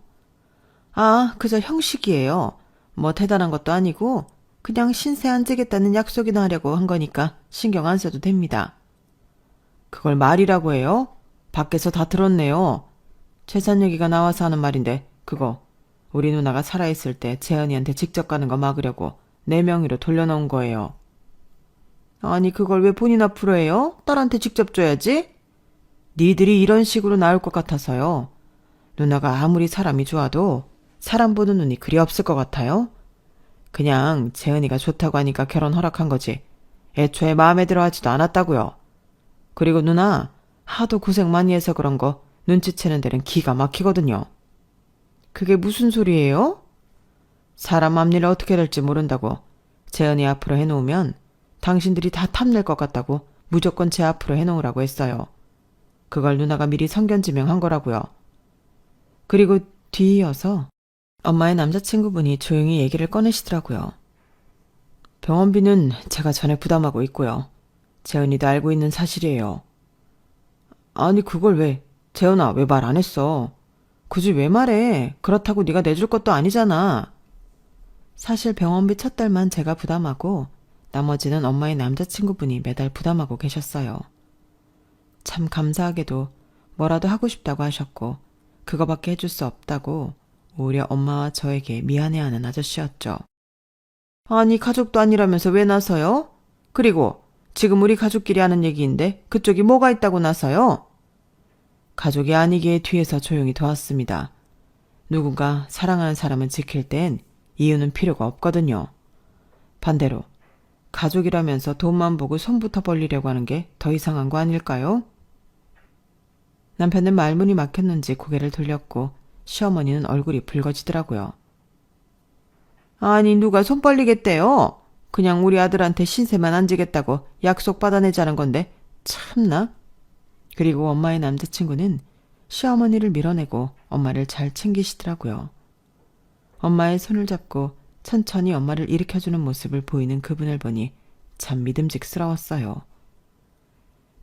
아, 그저 형식이에요. 뭐 대단한 것도 아니고 그냥 신세 안 지겠다는 약속이나 하려고 한 거니까 신경 안 써도 됩니다. 그걸 말이라고 해요? 밖에서 다 들었네요. 재산 얘기가 나와서 하는 말인데 그거 우리 누나가 살아있을 때 재현이한테 직접 가는 거 막으려고 내 명의로 돌려놓은 거예요. 아니 그걸 왜 본인 앞으로 해요? 딸한테 직접 줘야지. 니들이 이런 식으로 나올 것 같아서요. 누나가 아무리 사람이 좋아도 사람 보는 눈이 그리 없을 것 같아요. 그냥 재은이가 좋다고 하니까 결혼 허락한 거지. 애초에 마음에 들어 하지도 않았다고요. 그리고 누나 하도 고생 많이 해서 그런 거 눈치채는 데는 기가 막히거든요. 그게 무슨 소리예요? 사람 앞일을 어떻게 될지 모른다고 재은이 앞으로 해놓으면 당신들이 다 탐낼 것 같다고 무조건 제 앞으로 해놓으라고 했어요. 그걸 누나가 미리 성견지명한 거라고요. 그리고 뒤이어서 엄마의 남자친구분이 조용히 얘기를 꺼내시더라고요. 병원비는 제가 전에 부담하고 있고요. 재은이도 알고 있는 사실이에요. 아니 그걸 왜, 재은아 왜 말 안 했어? 굳이 왜 말해? 그렇다고 네가 내줄 것도 아니잖아. 사실 병원비 첫 달만 제가 부담하고 나머지는 엄마의 남자친구분이 매달 부담하고 계셨어요. 참 감사하게도 뭐라도 하고 싶다고 하셨고 그거밖에 해줄 수 없다고 오히려 엄마와 저에게 미안해하는 아저씨였죠. 아니 가족도 아니라면서 왜 나서요? 그리고 지금 우리 가족끼리 하는 얘기인데 그쪽이 뭐가 있다고 나서요? 가족이 아니기에 뒤에서 조용히 도왔습니다. 누군가 사랑하는 사람을 지킬 땐 이유는 필요가 없거든요. 반대로 가족이라면서 돈만 보고 손부터 벌리려고 하는 게 더 이상한 거 아닐까요? 남편은 말문이 막혔는지 고개를 돌렸고 시어머니는 얼굴이 붉어지더라고요. 아니 누가 손 벌리겠대요? 그냥 우리 아들한테 신세만 안 지겠다고 약속 받아내자는 건데 참나. 그리고 엄마의 남자친구는 시어머니를 밀어내고 엄마를 잘 챙기시더라고요. 엄마의 손을 잡고 천천히 엄마를 일으켜주는 모습을 보이는 그분을 보니 참 믿음직스러웠어요.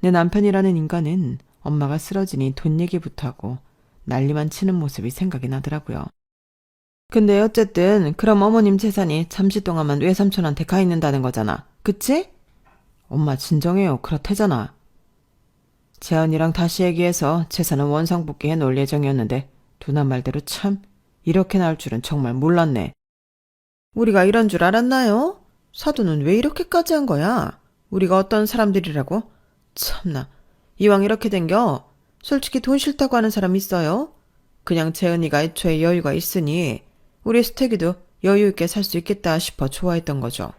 내 남편이라는 인간은 엄마가 쓰러지니 돈 얘기부터 하고 난리만 치는 모습이 생각이 나더라고요. 근데 어쨌든 그럼 어머님 재산이 잠시 동안만 외삼촌한테 가 있는다는 거잖아. 그치? 엄마 진정해요. 그렇대잖아. 재현이랑 다시 얘기해서 재산은 원상복귀해 놓을 예정이었는데 누나 말대로 참 이렇게 나올 줄은 정말 몰랐네. 우리가 이런 줄 알았나요? 사돈은 왜 이렇게까지 한 거야? 우리가 어떤 사람들이라고? 참나. 이왕 이렇게 된겨 솔직히 돈 싫다고 하는 사람 있어요? 그냥 재은이가 애초에 여유가 있으니 우리 수택이도 여유 있게 살 수 있겠다 싶어 좋아했던 거죠.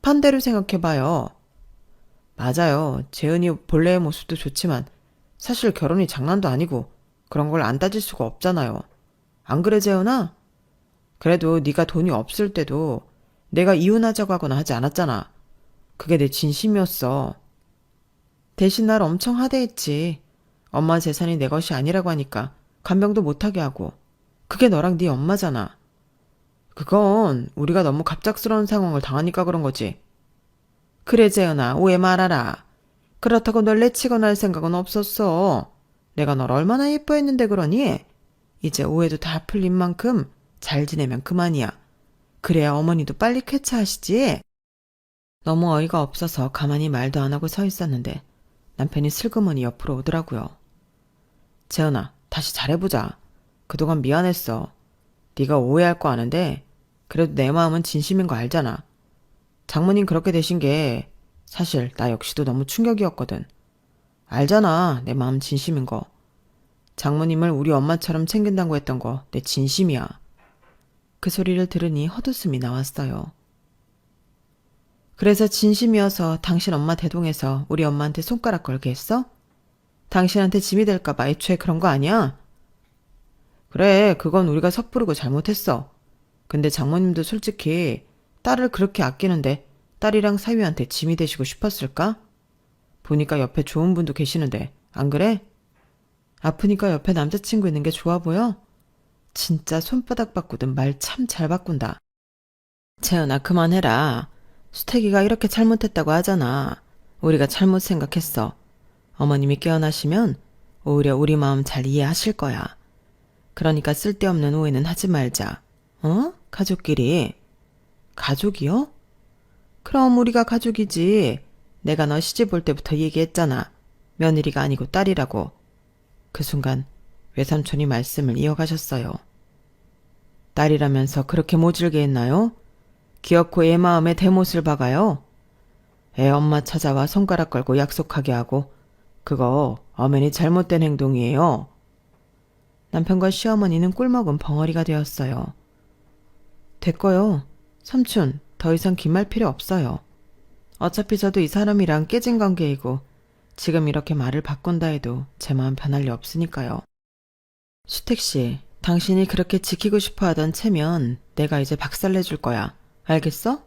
반대로 생각해봐요. 맞아요. 재은이 본래의 모습도 좋지만 사실 결혼이 장난도 아니고 그런 걸 안 따질 수가 없잖아요. 안 그래 재은아? 그래도 네가 돈이 없을 때도 내가 이혼하자고 하거나 하지 않았잖아. 그게 내 진심이었어. 대신 날 엄청 하대했지. 엄마 재산이 내 것이 아니라고 하니까 간병도 못하게 하고. 그게 너랑 네 엄마잖아. 그건 우리가 너무 갑작스러운 상황을 당하니까 그런 거지. 그래 재은아 오해 말아라. 그렇다고 널 내치거나 할 생각은 없었어. 내가 널 얼마나 예뻐했는데 그러니? 이제 오해도 다 풀린 만큼 잘 지내면 그만이야. 그래야 어머니도 빨리 쾌차하시지. 너무 어이가 없어서 가만히 말도 안 하고 서 있었는데 남편이 슬그머니 옆으로 오더라고요. 재은아 다시 잘해보자. 그동안 미안했어. 네가 오해할 거 아는데 그래도 내 마음은 진심인 거 알잖아. 장모님 그렇게 되신 게 사실 나 역시도 너무 충격이었거든. 알잖아 내 마음 진심인 거. 장모님을 우리 엄마처럼 챙긴다고 했던 거 내 진심이야. 그 소리를 들으니 헛웃음이 나왔어요. 그래서 진심이어서 당신 엄마 대동해서 우리 엄마한테 손가락 걸게 했어? 당신한테 짐이 될까봐 애초에 그런 거 아니야? 그래 그건 우리가 섣부르고 잘못했어. 근데 장모님도 솔직히 딸을 그렇게 아끼는데 딸이랑 사위한테 짐이 되시고 싶었을까? 보니까 옆에 좋은 분도 계시는데 안 그래? 아프니까 옆에 남자친구 있는 게 좋아 보여? 진짜 손바닥 바꾸든 말 참 잘 바꾼다. 채연아 그만해라. 수태기가 이렇게 잘못했다고 하잖아. 우리가 잘못 생각했어. 어머님이 깨어나시면 오히려 우리 마음 잘 이해하실 거야. 그러니까 쓸데없는 오해는 하지 말자. 어? 가족끼리. 가족이요? 그럼 우리가 가족이지. 내가 너 시집 올 때부터 얘기했잖아. 며느리가 아니고 딸이라고. 그 순간 외삼촌이 말씀을 이어가셨어요. 딸이라면서 그렇게 모질게 했나요? 기어코 애 마음에 대못을 박아요. 애 엄마 찾아와 손가락 걸고 약속하게 하고 그거 엄연히 잘못된 행동이에요. 남편과 시어머니는 꿀먹은 벙어리가 되었어요. 됐고요. 삼촌, 더 이상 긴 말 필요 없어요. 어차피 저도 이 사람이랑 깨진 관계이고 지금 이렇게 말을 바꾼다 해도 제 마음 변할 리 없으니까요. 수택씨, 당신이 그렇게 지키고 싶어 하던 체면 내가 이제 박살내줄 거야. 알겠어?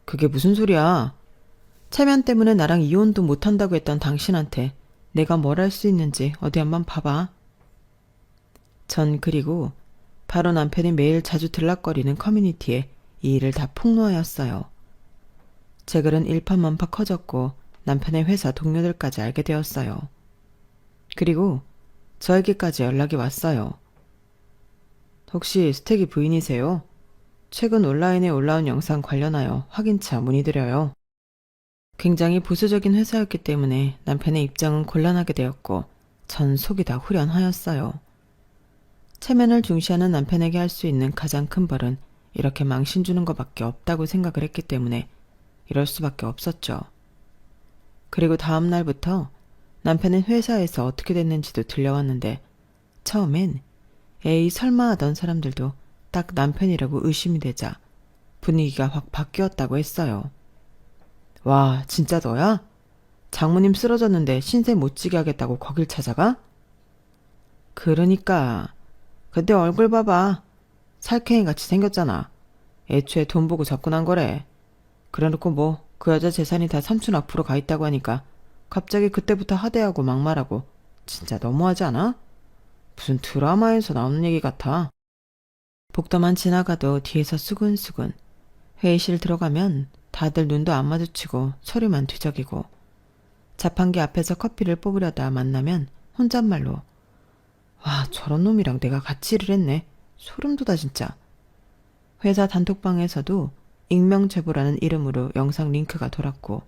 그게 무슨 소리야. 체면 때문에 나랑 이혼도 못한다고 했던 당신한테 내가 뭘 할 수 있는지 어디 한번 봐봐. 전 그리고 바로 남편이 매일 자주 들락거리는 커뮤니티에 이 일을 다 폭로하였어요. 제 글은 일파만파 커졌고 남편의 회사 동료들까지 알게 되었어요. 그리고 저에게까지 연락이 왔어요. 혹시 스택이 부인이세요? 최근 온라인에 올라온 영상 관련하여 확인차 문의드려요. 굉장히 보수적인 회사였기 때문에 남편의 입장은 곤란하게 되었고 전 속이 다 후련하였어요. 체면을 중시하는 남편에게 할 수 있는 가장 큰 벌은 이렇게 망신 주는 것밖에 없다고 생각을 했기 때문에 이럴 수밖에 없었죠. 그리고 다음 날부터 남편은 회사에서 어떻게 됐는지도 들려왔는데 처음엔 에이 설마 하던 사람들도 딱 남편이라고 의심이 되자 분위기가 확 바뀌었다고 했어요. 와, 진짜 너야? 장모님 쓰러졌는데 신세 못 지게 하겠다고 거길 찾아가? 그러니까. 근데 얼굴 봐봐. 살쾡이같이 생겼잖아. 애초에 돈 보고 접근한 거래. 그래놓고 뭐 그 여자 재산이 다 삼촌 앞으로 가 있다고 하니까 갑자기 그때부터 하대하고 막말하고 진짜 너무하지 않아? 무슨 드라마에서 나오는 얘기 같아. 복도만 지나가도 뒤에서 수근수근. 회의실 들어가면 다들 눈도 안 마주치고 서류만 뒤적이고 자판기 앞에서 커피를 뽑으려다 만나면 혼잣말로 와, 저런 놈이랑 내가 같이 일을 했네. 소름 돋아 진짜. 회사 단톡방에서도 익명제보라는 이름으로 영상 링크가 돌았고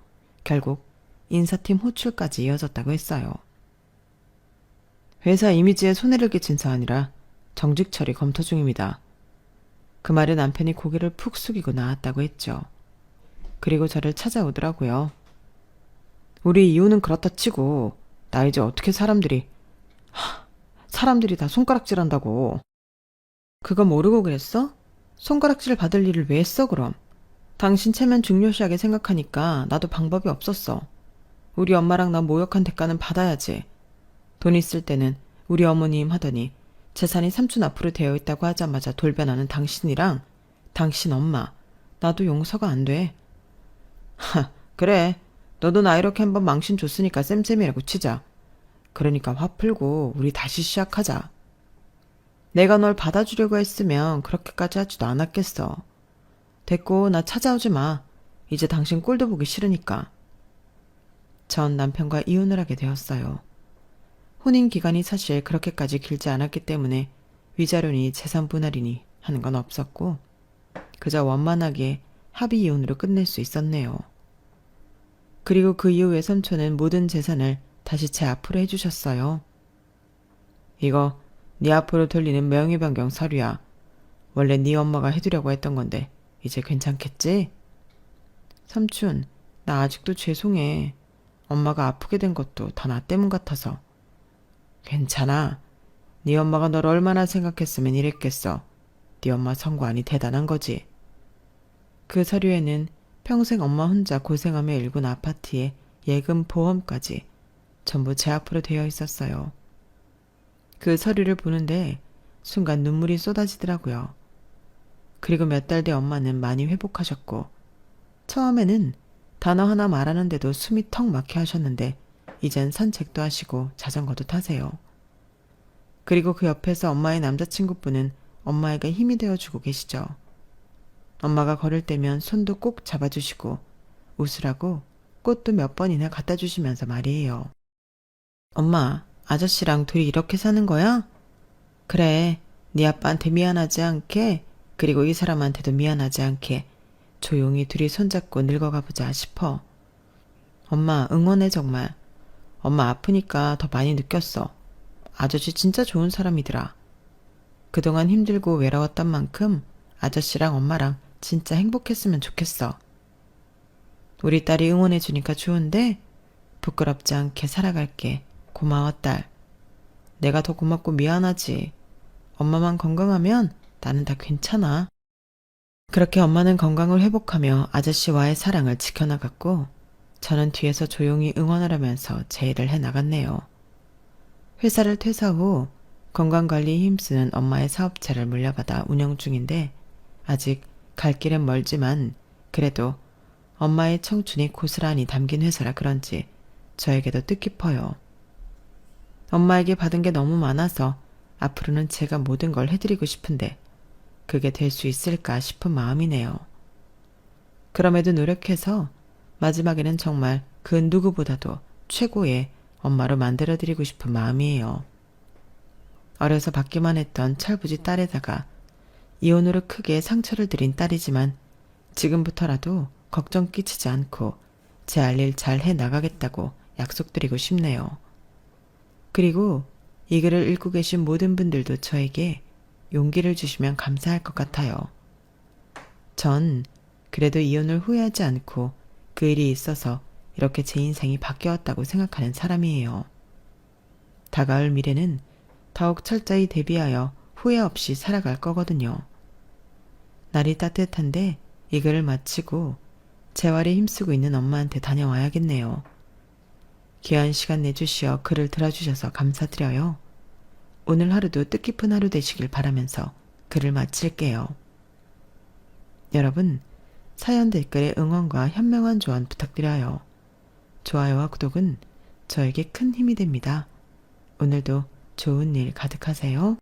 결국 인사팀 호출까지 이어졌다고 했어요. 회사 이미지에 손해를 끼친 사안이라 정직 처리 검토 중입니다. 그 말에 남편이 고개를 푹 숙이고 나왔다고 했죠. 그리고 저를 찾아오더라고요. 우리 이혼은 그렇다 치고 나 이제 어떻게 사람들이 다 손가락질한다고. 그거 모르고 그랬어? 손가락질 받을 일을 왜 했어 그럼? 당신 체면 중요시하게 생각하니까 나도 방법이 없었어. 우리 엄마랑 나 모욕한 대가는 받아야지. 돈 있을 때는 우리 어머님 하더니 재산이 삼촌 앞으로 되어 있다고 하자마자 돌변하는 당신이랑 당신 엄마 나도 용서가 안 돼. 그래. 너도 나 이렇게 한번 망신 줬으니까 쌤쌤이라고 치자. 그러니까 화 풀고 우리 다시 시작하자. 내가 널 받아주려고 했으면 그렇게까지 하지도 않았겠어. 됐고 나 찾아오지 마. 이제 당신 꼴도 보기 싫으니까. 전 남편과 이혼을 하게 되었어요. 혼인 기간이 사실 그렇게까지 길지 않았기 때문에 위자료니 재산 분할이니 하는 건 없었고 그저 원만하게 합의 이혼으로 끝낼 수 있었네요. 그리고 그 이후에 삼촌은 모든 재산을 다시 제 앞으로 해주셨어요. 이거 네 앞으로 돌리는 명의 변경 서류야. 원래 네 엄마가 해두려고 했던 건데 이제 괜찮겠지? 삼촌, 나 아직도 죄송해. 엄마가 아프게 된 것도 다 나 때문 같아서. 괜찮아. 네 엄마가 널 얼마나 생각했으면 이랬겠어. 네 엄마 성관이 대단한 거지. 그 서류에는 평생 엄마 혼자 고생하며 일군 아파트에 예금 보험까지 전부 제 앞으로 되어 있었어요. 그 서류를 보는데 순간 눈물이 쏟아지더라고요. 그리고 몇 달 뒤 엄마는 많이 회복하셨고 처음에는 단어 하나 말하는데도 숨이 턱 막혀 하셨는데 이젠 산책도 하시고 자전거도 타세요. 그리고 그 옆에서 엄마의 남자친구분은 엄마에게 힘이 되어주고 계시죠. 엄마가 걸을 때면 손도 꼭 잡아주시고 웃으라고 꽃도 몇 번이나 갖다 주시면서 말이에요. 엄마, 아저씨랑 둘이 이렇게 사는 거야? 그래, 네 아빠한테 미안하지 않게 그리고 이 사람한테도 미안하지 않게 조용히 둘이 손잡고 늙어가 보자 싶어. 엄마 응원해 정말. 엄마 아프니까 더 많이 느꼈어. 아저씨 진짜 좋은 사람이더라. 그동안 힘들고 외로웠던 만큼 아저씨랑 엄마랑 진짜 행복했으면 좋겠어. 우리 딸이 응원해 주니까 좋은데 부끄럽지 않게 살아갈게. 고마워 딸. 내가 더 고맙고 미안하지. 엄마만 건강하면 나는 다 괜찮아. 그렇게 엄마는 건강을 회복하며 아저씨와의 사랑을 지켜나갔고 저는 뒤에서 조용히 응원을 하면서 제 일을 해나갔네요. 회사를 퇴사 후 건강관리에 힘쓰는 엄마의 사업체를 물려받아 운영 중인데 아직 갈 길은 멀지만 그래도 엄마의 청춘이 고스란히 담긴 회사라 그런지 저에게도 뜻깊어요. 엄마에게 받은 게 너무 많아서 앞으로는 제가 모든 걸 해드리고 싶은데 그게 될 수 있을까 싶은 마음이네요. 그럼에도 노력해서 마지막에는 정말 그 누구보다도 최고의 엄마로 만들어드리고 싶은 마음이에요. 어려서 받기만 했던 철부지 딸에다가 이혼으로 크게 상처를 드린 딸이지만 지금부터라도 걱정 끼치지 않고 제 할 일 잘 해나가겠다고 약속드리고 싶네요. 그리고 이 글을 읽고 계신 모든 분들도 저에게 용기를 주시면 감사할 것 같아요. 전 그래도 이혼을 후회하지 않고 그 일이 있어서 이렇게 제 인생이 바뀌었다고 생각하는 사람이에요. 다가올 미래는 더욱 철저히 대비하여 후회 없이 살아갈 거거든요. 날이 따뜻한데 이 글을 마치고 재활에 힘쓰고 있는 엄마한테 다녀와야겠네요. 귀한 시간 내주시어 글을 들어주셔서 감사드려요. 오늘 하루도 뜻깊은 하루 되시길 바라면서 글을 마칠게요. 여러분, 사연 댓글에 응원과 현명한 조언 부탁드려요. 좋아요와 구독은 저에게 큰 힘이 됩니다. 오늘도 좋은 일 가득하세요.